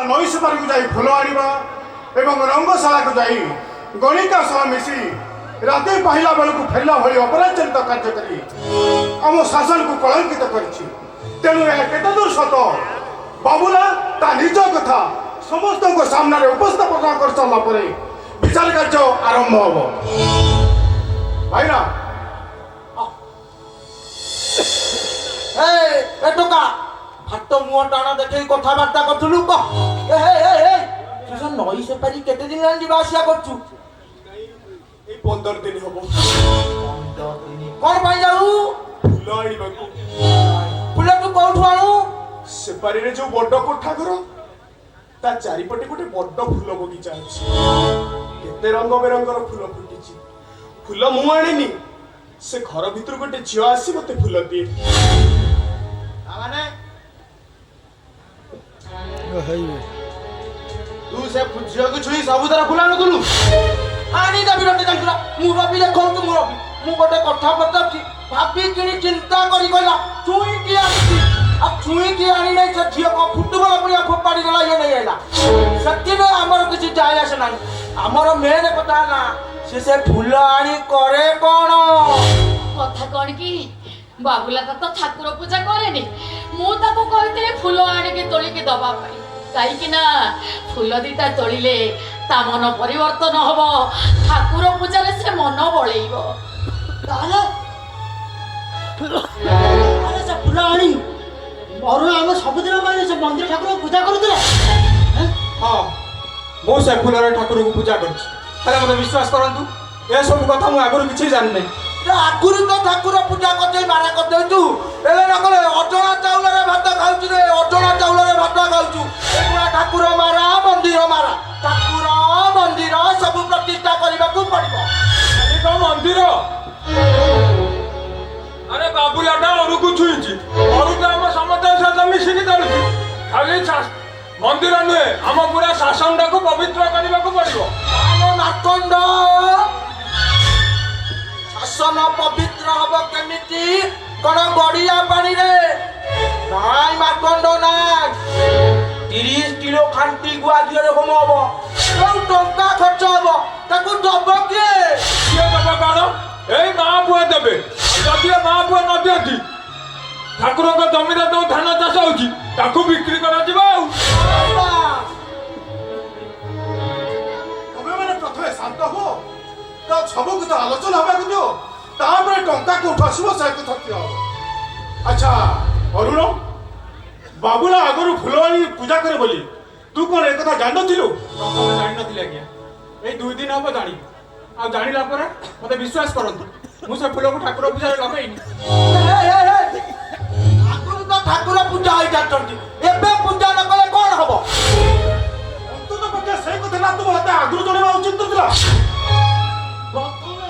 ନଈ ସୁପାରିକୁ ଯାଇ ଫୁଲ ଆଣିବା ଏବଂ ରଙ୍ଗଶାଳାକୁ ଯାଇ ଗଣିକା ସହ ମିଶି ରାତି ପାହିଲା ବେଳକୁ ଫେରିଲା ଭଳି ଅପରାଚରିତ କାର୍ଯ୍ୟ କରି ଆମ ଶାସନକୁ କଳଙ୍କିତ କରିଛି। ତେଣୁ ଏହା କେତେ ଦୂର ସତ ବାବୁଲା ତା ନିଜ କଥା ସମସ୍ତଙ୍କ ସାମ୍ନାରେ ଉପସ୍ଥାପନ କରିସାରିଲା ପରେ ବିଚାର କାର୍ଯ୍ୟ ଆରମ୍ଭ ହବ। ଭାଇନା ଟୋକା ହାତ ମୁହଁ ଟାଣ ଦେଖେଇ କଥାବାର୍ତ୍ତା କରୁଥିଲୁ କହ। ନଈ ସେପାରି କେତେ ଦିନ ହେଲାଣି ଯିବା ଆସିବା କରୁଛୁ? ଏଇ 15 ଦିନ ହବ। 15 ଦିନ କଣ ପାଇଁ ଯାଉ? ଫୁଲ ଆଣିବାକୁ। ଫୁଲ ତୁ କୋଉଠୁ ଆଣୁ? ସେପାରିରେ ଯୋଉ ବଡ କୋଠା ଘର ତା ଚାରିପଟେ ଗୋଟେ ବଡ ଫୁଲ ବଗିଚା ଅଛି। କେତେ ରଙ୍ଗ ବେରଙ୍ଗର ଫୁଲ ଫୁଟିଛି। ଫୁଲ ମୁଁ ଆଣିନି, ସେ ଘର ଭିତରୁ ଗୋଟେ ଝିଅ ଆସି ମତେ ଫୁଲ ଦିଏ। ମାନେ ତୁ ସେ ଝିଅକୁ ଛୁଇଁ ସବୁଥର ଫୁଲ ଆଣୁଥିଲୁ? ଆଣି ଦେବି ଗୋଟେ ଜାଣିଛୁ ନା, ମୁଁ ରବି ଦେଖାଉଛୁ ମୁଁ ରବି। ମୁଁ ଗୋଟେ କଥା ପଚାରୁଛି ଭାବି କିଣି ଚିନ୍ତା କରି କହିଲା ଛୁଇଁ କିଏ ଆଣିଛି? ଆଉ ଛୁଇଁ କିଏ ଆଣି ନାହିଁ ସେ ଝିଅ କଣ ଫୁଟବଲ ପଡ଼ିଆ ଫୋପାଡ଼ି ଦେଲା ଇଏ ନେଇ ଆଇଲା। ସେଥିପାଇଁ ଆମର କିଛି ଯାଏ ଆସେ ନାହିଁ। ଆମର ମେନ୍ କଥା ହେଲା ସେ ଫୁଲ ଆଣି କରେ କଣ? କଥା କଣ କି ବାବୁଲା ତ ଠାକୁର ପୂଜା କରେନି। ମୁଁ ତାକୁ କହିଥିଲି ଫୁଲ ଆଣିକି ତୋଳିକି ଦବା ପାଇଁ, କାହିଁକି ନା ଫୁଲ ଦିଟା ତୋଳିଲେ ତା ମନ ପରିବର୍ତ୍ତନ ହବ, ଠାକୁର ପୂଜାରେ ସେ ମନ ବଳେଇବ। ତାହେଲେ ସେ ଫୁଲ ଆଣି ଅରୁଣ ଆମେ ସବୁଦିନ ପାଇଁ ସେ ମନ୍ଦିର ଠାକୁରଙ୍କୁ ପୂଜା କରୁଥିଲେ। ହଁ ମୁଁ ସେ ଫୁଲରେ ଠାକୁରଙ୍କୁ ପୂଜା କରୁଛି। ହେଲେ ମୋତେ ବିଶ୍ୱାସ କରନ୍ତୁ ଏସବୁ କଥା ମୁଁ ଆଗରୁ କିଛି ଜାଣିନାହିଁ। ଆଗରୁ ତ ଠାକୁର ପୂଜା କରିଦେଇ ମାରା କରିଦେଉଛୁ। ଏବେ ନ କଲେ ଅଜଣା ଚାଉଳରେ ଭାତ ଖାଉଛୁ ରେ, ଅଜଣା ଚାଉଳରେ ଭାତ ଖାଉଛୁ। ଏଗୁଡ଼ା ଠାକୁର ମାରା ମନ୍ଦିର ମାରା। ଠାକୁର ମନ୍ଦିର ସବୁ ପ୍ରତିଷ୍ଠା କରିବାକୁ ପଡ଼ିବ। ମନ୍ଦିର ଆରେ ବାବୁଲାଟା ଅରୁକୁ ଛୁଇଁଛି। ଅରୁକୁ ଆମ ସମସ୍ତଙ୍କ ସହିତ ମିଶିକି ଚାଲୁଛି। ଖାଲି ମନ୍ଦିର ନୁହେଁ, ଆମ ପୁରା ଶାସନଟାକୁ ପବିତ୍ର କରିବାକୁ ପଡ଼ିବ। ଆମ ମାର୍କଣ୍ଡ ଶାସନ ପବିତ୍ର ହବ କେମିତି? କଣ ଗଡ଼ିଆ ପାଣିରେ? ନାଇଁ ମାର୍କଣ୍ଡ ନାଇଁ, 30 କିଲୋ ଖାଣ୍ଟି ଗୁଆ ଘିଅରେ ହୋମ ହବ। ଯୋଉ ଟଙ୍କା ଖର୍ଚ୍ଚ ହବ ତାକୁ ଦବ କିଏ? କିଏ ଦେବ କଣ? ଏଇ ମା ପୁଅ ଦେବେ। ଯଦି ମା ପୁଅ ନ ଦିଅନ୍ତି ଠାକୁରଙ୍କ ଜମିରେ ଯୋଉ ଧାନ ଚାଷ ହଉଛି ତାକୁ ବିକ୍ରି କରାଯିବ। ଆଉ ତମେ ମାନେ ପ୍ରଥମେ ଶାନ୍ତ ହୁଅ, ତା ସବୁ କଥା ଆଲୋଚନା ହେବାକୁ ଦିଅ, ତାପରେ ଟଙ୍କା କୋଉଠୁ ଆସିବ ସେ କଥା ଦିଅ ହବ। ଆଚ୍ଛା ଅରୁଣ, ବାବୁଲା ଆଗରୁ ଫୁଲ ଆଣି ପୂଜା କରେ ବୋଲି ତୁ କଣ ଏ କଥା ଜାଣିନଥିଲୁ? ପ୍ରଥମେ ଜାଣିନଥିଲି ଆଜ୍ଞା, ଏଇ 2 ଦିନ ହବ ଜାଣିବି। ଆଉ ଜାଣିଲା ପରେ ମତେ ବିଶ୍ୱାସ କରନ୍ତୁ ମୁଁ ସେ ଫୁଲକୁ ଠାକୁର ପୂଜାରେ ଲଗେଇନି। ଆଗରୁ ତ ଠାକୁର ପୂଜା ହେଇଯାଉଛନ୍ତି, ଏବେ ପୂଜା ନ କଲେ କଣ ହବ? ଅନ୍ତତଃ ପକ୍ଷେ ସେଇ କଥା ନା ତୁ ମତେ ଆଗରୁ ଜଣେଇବା ଉଚିତ ଥିଲା। ପ୍ରଥମେ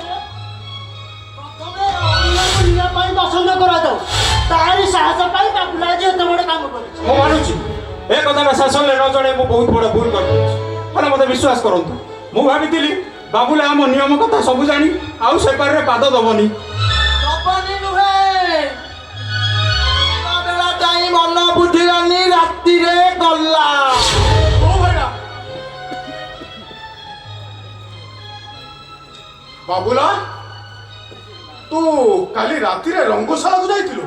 ଅରୁଣକୁ ନିଆ ପାଇଁ ପସନ୍ଦ କରାଯାଉ, ତାରି ସାହସ ପାଇଁ ବାବୁଲା ଆଜି ଏତେ ବଡ଼ କାମ କରିଛି। ମୁଁ ମାନୁଛି ଏ କଥାଟା ଶାସନରେ ନ ଜଣେ ମୁଁ ବହୁତ ବଡ଼ ଭୁଲ କରିଦେଇଛି। ହେଲେ ମତେ ବିଶ୍ୱାସ କରନ୍ତୁ, ମୁଁ ଭାବିଥିଲି ବାବୁଲା ଆମ ନିୟମ କଥା ସବୁ ଜାଣି ଆଉ ସେପାରିରେ ପାଦ ଦବନି। ଦବନି ନୁହେଁ, ବେଳା ଯାଇ ମନ ବୁଝିଲାନି, ରାତିରେ ଗଲା। ବାବୁଲା ତୁ କାଲି ରାତିରେ ରଙ୍ଗଶାଳାକୁ ଯାଇଥିଲୁ?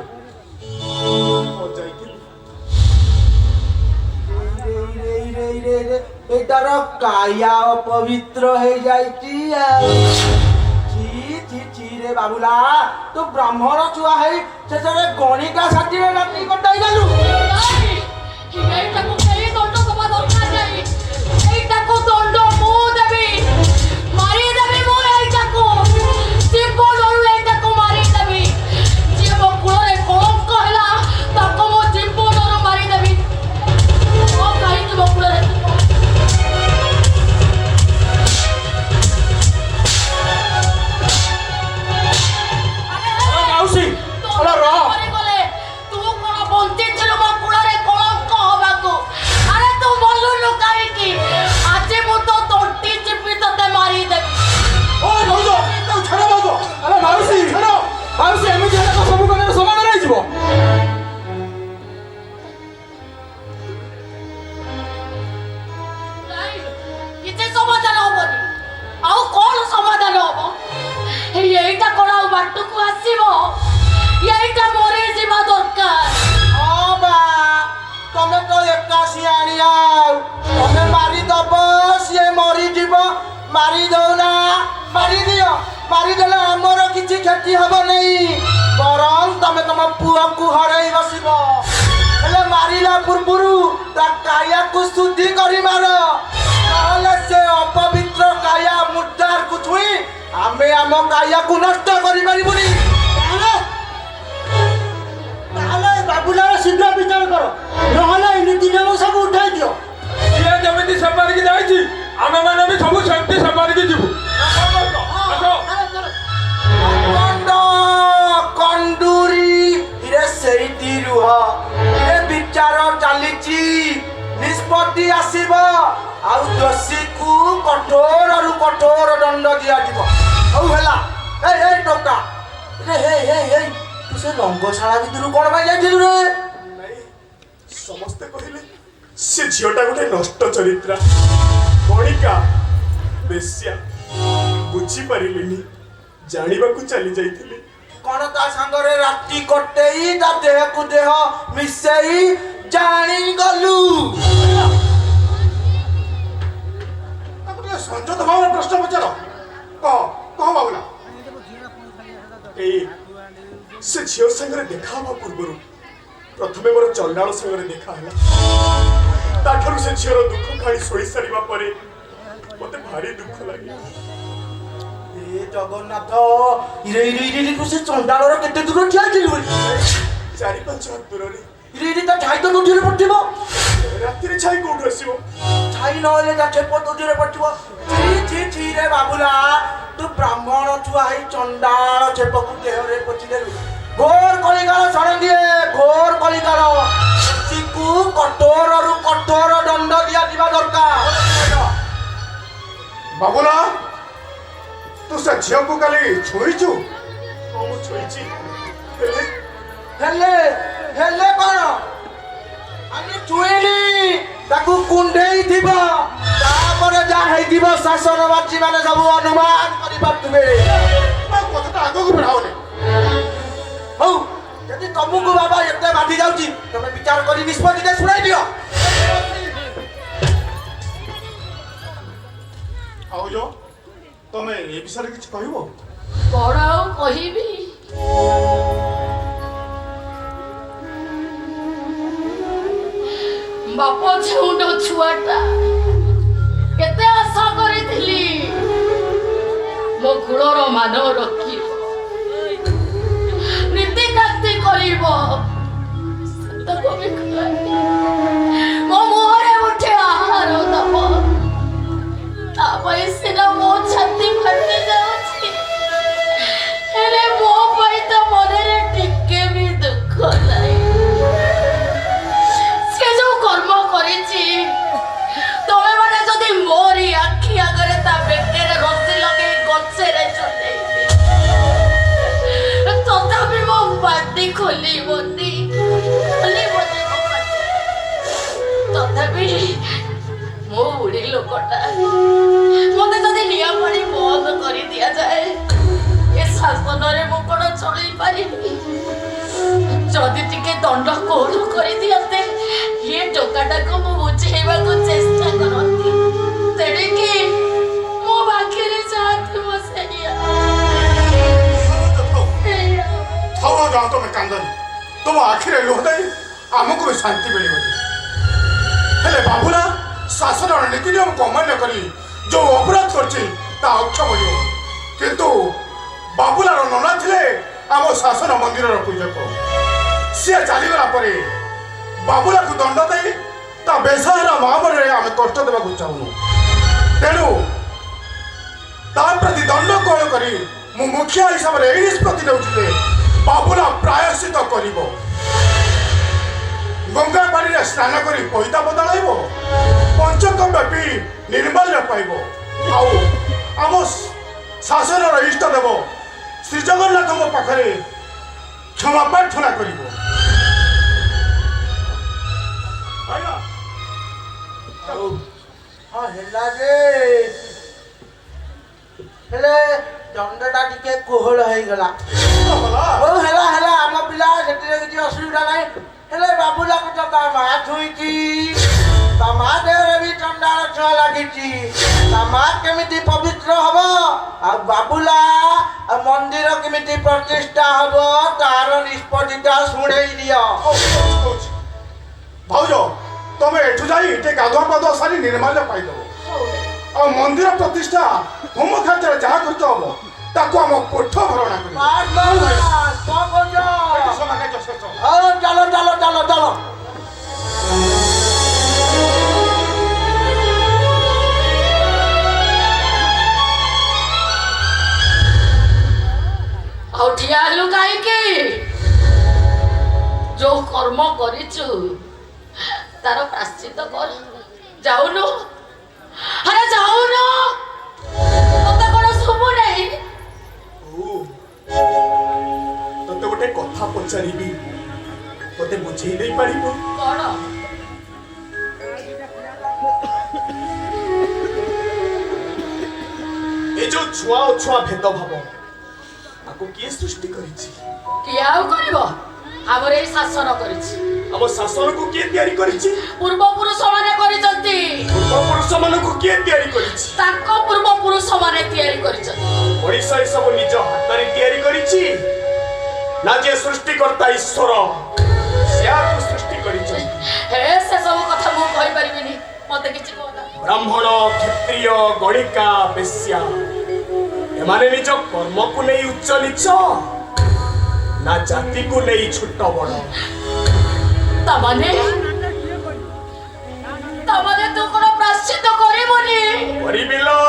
ଏଟାର କାୟା ଅପବିତ୍ର ହେଇଯାଇଛି। ଆଉ ରେ ବାବୁଲା, ତୁ ବ୍ରାହ୍ମଣ ଛୁଆ ହେଇ ଶେଷରେ ଗଣିକା ସାଥିରେ ରାତି କଟାଇ ଗଲୁ। এইটাକୁ କେହି ଦଣ୍ଡ ଦବା ଦରକାର ନାହିଁ। এইଟାକୁ ଦଣ୍ଡ ମୁଁ ଦେବି, ମାରିଦେବି ମୁଁ এইଟାକୁ। ଜୀବନରୁ এইଟାକୁ ମାରିଦେବି। ଯିଏ ମୋ କୂଳରେ କଳଙ୍କ ହେଲା ତାକୁ ମୁଁ ଜୀବନରୁ ମାରିଦେବି। କଣ କାହିଁକି ମୋ କୂଳରେ ଗଲେ ତୁ କଣ ବଞ୍ଚିଥିଲୁ ମୋ କୂଳରେ କଳଙ୍କ ହବାକୁ? କିଛି ସମାଧାନ ହବନି। ଆଉ କଣ ସମାଧାନ ହବ? ଏଇଟା କଣ ଆଉ ବାଟକୁ ଆସିବ? ଏଇଟା ମରିଯିବା ଦରକାର। ହଁ ବା ତମେ ତ ଏକା ସିଆଣିଆ ଆଉ ତମେ ମାରିଦବ ସିଏ ମରିଯିବ। ମାରି ଦଉନା ମାରିଦିଅ। ମାରିଦେଲେ ଆମର କିଛି କ୍ଷତି ହବ ନାହିଁ। ବରଂ ତମେ ତମ ପୁଅକୁ ହରେଇ ବସିବ। ହେଲେ ମାରିଲା ପୂର୍ବରୁ ତା କାୟାକୁ ଶୁଦ୍ଧି କରି ମାର। ନହେଲେ ସେ ଅପବିତ୍ର କାୟା ମୁର୍ଦାରକୁ ଛୁଇଁ ଆମେ ଆମ କାୟାକୁ ନଷ୍ଟ କରିପାରିବୁନି। ତାହେଲେ ବାବୁଲାର ଶୀଘ୍ର ବିଚାର କର, ନହେଲେ ଏଇ ନୀତି ନିୟମ ସବୁ ଉଠାଇ ଦିଅ। ସିଏ ଯେମିତି ସେପାରିକି ଯାଇଛି ଆମେ ମାନେ ବି ସବୁ ସେମିତି ସେପାରିକି ଯିବୁ। ଆସ। କଣ୍ଡ କଣ୍ଡୁରୀ ଇରେ ସେଇଠି ରୁହ। ଇରେ ବିଚାର ଚାଲିଛି, ନିଷ୍ପତ୍ତି ଆସିବ। ଆଉ ଦୋଷୀକୁ କଠୋରରୁ କଠୋର ଦଣ୍ଡ ଦିଆଯିବ। ହଉ ହେଲା। ଏଇ ଟୋକା ହେଇ ତୁ ସେ ରଙ୍ଗଶାଳା ଭିତରୁ କଣ ପାଇଁ ଯାଇଥିଲୁ ରେ? ସମସ୍ତେ କହିଲେ ସେ ଝିଅଟା ଗୋଟେ ନଷ୍ଟ ଚରିତ୍ରା, ଗଣିକା, ବେଶ୍ୟା। ବୁଝିପାରିଲିନି, ଜାଣିବାକୁ ଚାଲି ଯାଇଥିଲି। କଣ ତା ସାଙ୍ଗରେ ରାତି କଟେଇ ତା ଦେହକୁ ଦେହ ମିଶେଇ ଜାଣିଗଲୁ? ତାକୁ ଟିକେ ସଂଯତ ଭାବରେ ପ୍ରଶ୍ନ ପଚାର। କହ ବାବୁଲା। ଏଇ ସେ ଝିଅ ସାଙ୍ଗରେ ଦେଖା ହେବା ପୂର୍ବରୁ ପ୍ରଥମେ ମୋର ଚଣ୍ଡାଳ ସାଙ୍ଗରେ ଦେଖା ହେଲା। ତାଠାରୁ ସେ ଝିଅର ଦୁଃଖ କାହାଣୀ ଶୁଣି ସାରିବା ପରେ ମତେ ଭାରି ଦୁଃଖ ଲାଗେ। ଏ ଜଗନ୍ନାଥ, ଇରେ ତୁ ସେ ଚଣ୍ଡାଳର କେତେ ଦୂର ଠିଆ ହେଇଥିଲୁ? 4-5 ହାତ ଦୂରରେ। ଇରେ ତା ଛାଇ ତ ତୁଠିରେ ପଡିଥିବ। ରାତିରେ ଛାଇ କୋଉଠୁ ଆସିବ? ଛାଇ ନହେଲେ ତା ଛେପ ତୁଠିରେ ପଡିଥିବ। ଛି ରେ ବାବୁଲା, ତୁ ବ୍ରାହ୍ମଣ ଛୁଆ ହେଇ ଚଣ୍ଡାଳ ଛେପକୁ ଦେହରେ ପୋଛିଦେଲୁ। ଘୋର କଳିକାଳ ଷଡ଼ଙ୍ଗିଏ, ଘୋର କଳିକାଳ। ଦୋଷୀକୁ କଠୋରରୁ କଠୋର ଦଣ୍ଡ ଦିଆଯିବା ଦରକାର। ବାବୁଲା, ତୁ ସେ ଝିଅକୁ କାଲି ଛୁଇଁଛୁ? ମୁଁ ଛୁଇଁଛି। ହେଲେ କଣ? ଆମେ ଛୁଇଁନି, ତାକୁ କୁଣ୍ଢେଇ ଥିବ। ତାପରେ ଯାହା ହେଇଥିବ ଶାସନବାସୀ ମାନେ ସବୁ ଅନୁମାନ କରିପାରୁଥିବେ। କଥାଟା ଆଗକୁ ବଢାଉନି। ହଉ, ଯଦି ତମକୁ ବାବା ଏତେ ବାଧି ଯାଉଛି ତମେ ବିଚାର କରି ନିଷ୍ପତ୍ତିଟା ଶୁଣାଇ ଦିଅ। ଭାଉଜ, ତମେ ଏ ବିଷୟରେ କିଛି କହିବ? କଣ ଆଉ କହିବି? ବାପ ଝିଉଣ୍ଡ ଛୁଆଟା, କେତେ ଆଶା କରିଥିଲି ମୋ କୁଳର ମାନ ରଖିବ, ନୀତିକାନ୍ତି କରିବ। ସେତକ ବି କଲାନି। ମୋ ମୁହଁରେ ଉଠେ ଆହାର ଦବ। ତା ପାଇଁ ସିନା ମୋ ଛାତି ଫାଟି ଯାଉଛି, ହେଲେ ମୋ ପାଇଁ ତ ମନରେ ଟିକେ ବି ଦୁଃଖ ନାହିଁ। ସେ ଯୋଉ କର୍ମ କରିଛି, ତମେ ମାନେ ଯଦି ମୋରି ଆଖି ଆଗରେ ତା ବେକରେ ରସି ଲଗେଇ ଗଛରେ ଚୁନେଇବି, ତଥାପି ମୋ ପାଟି ଖୋଲିବନି। ତଥାପି ମୋ ବୁଢୀ ଲୋକଟା, ମତେ ଯଦି ନିଆଁ ପାଣି ବନ୍ଦ କରି ଦିଆଯାଏ, ଏ ଶାସନରେ ମୁଁ କଣ ଚଳେଇ ପାରିବି? ଯଦି ଟିକେ ଦଣ୍ଡ କୋହଳ କରିଦିଅନ୍ତେ, ଏ ଟୋକାଟାକୁ ମୁଁ ବୁଝେଇବାକୁ ଚେଷ୍ଟା କରନ୍ତି, ତେଣିକି ମୋ ପାଖରେ ଯାହା ଥିବ ସେଇଆ। ଯାଅ ତମେ କାନ୍ଦନି। ତୁମ ଆଖିରେ ଲୁହ ଦେଇ ଆମକୁ ବି ଶାନ୍ତି ମିଳିବନି। ହେଲେ ବାବୁଲା ଶାସନର ନୀତି ନିୟମକୁ ଅମାନ୍ୟ କରି ଯୋଉ ଅପରାଧ କରିଛି ତା ଅକ୍ଷମ ହେବ। କିନ୍ତୁ ବାବୁଲାର ନନା ଥିଲେ ଆମ ଶାସନ ମନ୍ଦିରର ପୂଜକ। ସିଏ ଚାଲିଗଲା ପରେ ବାବୁଲାକୁ ଦଣ୍ଡ ଦେଇ ତା ବେସାହାରା ମହାବଳରେ ଆମେ କଷ୍ଟ ଦେବାକୁ ଚାହୁଁନୁ। ତେଣୁ ତା ପ୍ରତି ଦଣ୍ଡ କୋହଳ କରି ମୁଁ ମୁଖିଆ ହିସାବରେ ଏହି ନିଷ୍ପତ୍ତି ନେଉଛି ଯେ ବାବୁଲା ପ୍ରାୟଶ୍ଚିତ କରିବ। ଗଙ୍ଗା ପାଣିରେ ସ୍ନାନ କରି ପଇତା ବଦଳାଇବ, ପଞ୍ଚକବ୍ୟ ପିଇ ନିର୍ମାଲ୍ୟ ପାଇବ, ଆଉ ଆମ ଶାସନର ଇଷ୍ଟ ଦେବ ଶ୍ରୀ ଜଗନ୍ନାଥଙ୍କ ପାଖରେ କ୍ଷମା ପ୍ରାର୍ଥନା କରିବ। ହଁ ହେଲା ଯେ ହେଲେ ଦଣ୍ଡଟା ଟିକେ କୋହଳ ହେଇଗଲା। ହଉ ହେଲା ହେଲା ଆମ ପିଲା ସେଥିରେ କିଛି ଅସୁବିଧା ନାହିଁ। ହେଲେ ବାବୁଲାକୁ ତ ତା ମା ଛୁଇଁଛି, ତା ମା ଦେହରେ ବି ଚଣ୍ଡାଳ ଛୁଆ ଲାଗିଛି। ତା ମା କେମିତି ପବିତ୍ର ହବ ଆଉ ବାବୁଲା ଆଉ ମନ୍ଦିର କେମିତି ପ୍ରତିଷ୍ଠା ହବ ତାର ନିଷ୍ପତ୍ତିଟା ଶୁଣେଇ ଦିଅ। ଭାଉଜ ତମେ ଏଠୁ ଯାଇ ଟିକେ ଗାଧୁଆ ପାଧୁଆ ସାରି ନିର୍ମାଲ୍ୟ ପାଇଦବ। ଆଉ ମନ୍ଦିର ପ୍ରତିଷ୍ଠା ହୋମ କାର୍ଯ୍ୟରେ ଯାହା ଖର୍ଚ୍ଚ ହବ ତାକୁ ଆମ କୋଠ ଭରଣା କରିବ। ଚାଲ ଚାଲ ଚାଲ ଚାଲ। ଆଉ ଠିଆ ହେଲୁ କାହିଁକି? ଯୋଉ କର୍ମ କରିଛୁ ତାର ପ୍ରାଶ୍ଚିତ କର। ଯାଉନୁ, ଆରେ ଯାଉନୁ, ତତେ କଣ ଶୁଭୁ ନାହିଁ? ତତେ ଗୋଟେ କଥା ପଚାରିବି, ମତେ ବୁଝେଇ ଦେଇ ପାରିବ? କଣ? ଏ ଯୋଉ ଛୁଆ ଓ ଛୁଆ ଭେଦଭାବ ତାକୁ କିଏ ସୃଷ୍ଟି କରିଛି? କିଏ ଆଉ କରିବ? ଆମର ଏଇ ଶାସନ କରିଛି। ଆମ ଶାସନକୁ କିଏ ତିଆରି କରିଛି? ପୂର୍ବପୁରୁଷ ମାନେ କରିଛନ୍ତି। ପୂର୍ବପୁରୁଷ ମାନଙ୍କୁ କିଏ ତିଆରି କରିଛି? ତାଙ୍କ ପୂର୍ବପୁରୁଷ ମାନେ ତିଆରି କରିଛନ୍ତି। ମଣିଷ ଏସବୁ ନିଜ ହାତରେ ତିଆରି କରିଛି ନା ଯେ ସୃଷ୍ଟିକର୍ତ୍ତା ଈଶ୍ୱର ସେଆକୁ ସୃଷ୍ଟି କରିଛନ୍ତି? ହେ ସେ ସବୁ କଥା ମୁଁ କହିପାରିବିନି, ମତେ କିଛି କହନା। ବ୍ରାହ୍ମଣ, କ୍ଷତ୍ରିୟ, ଗଣିକା, ବେଶ୍ୟା ଏମାନେ ନିଜ କର୍ମକୁ ନେଇ ଉଚ୍ଚ ନିଚ ନା ଜାତିକୁ ନେଇ ଛୋଟ ବଡ଼? ତାମାନେ ତୁ କଣ ପ୍ରାଶ୍ଚିତ କରିବୁନି? କରିବି ଲୋ,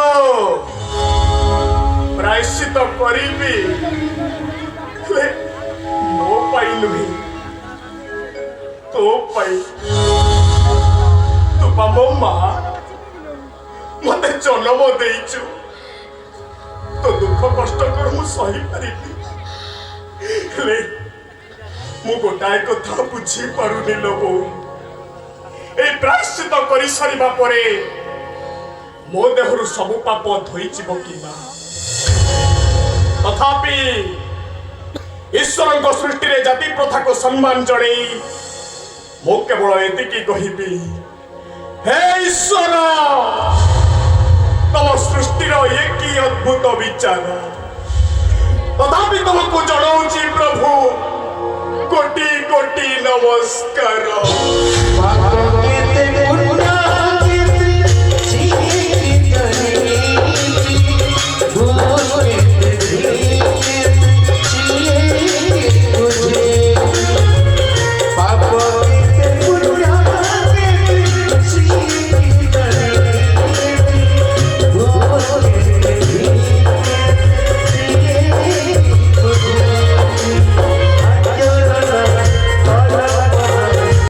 ପ୍ରାୟଶ୍ଚିତ କରିବି, ହେଲେ ମୋ ପାଇଁ ନୁହେଁ, ତୋ ପାଇଁ। ତୁ ବା ମୋ ମା, ମତେ ଜନ୍ମ ଦେଇଛୁ, ତୋ ଦୁଃଖ କଷ୍ଟ କର ମୁଁ ସହିପାରିବି। ହେଲେ ମୁଁ ଗୋଟାଏ କଥା ବୁଝି ପାରୁନି ଲୋ ବୋଉ, এই প্রায়শ্চিত କରି ସାରିବା ପରେ ମୋ ଦେହରୁ ସବୁ ପାପ ଧୋଇଯିବ କିମ୍ବା? ତଥାପି ଈଶ୍ୱରଙ୍କ ସୃଷ୍ଟିରେ ଜାତି ପ୍ରଥାକୁ ସମ୍ମାନ ଜଣେଇ ମୁଁ କେବଳ ଏତିକି କହିବି, ହେ ଈଶ୍ୱର, ତମ ସୃଷ୍ଟିର ଏ କି ଅଦ୍ଭୁତ ବିଚାର। ତଥାପି ତମକୁ ଜଣାଉଛି ପ୍ରଭୁ କୋଟି କୋଟି ନମସ୍କାର।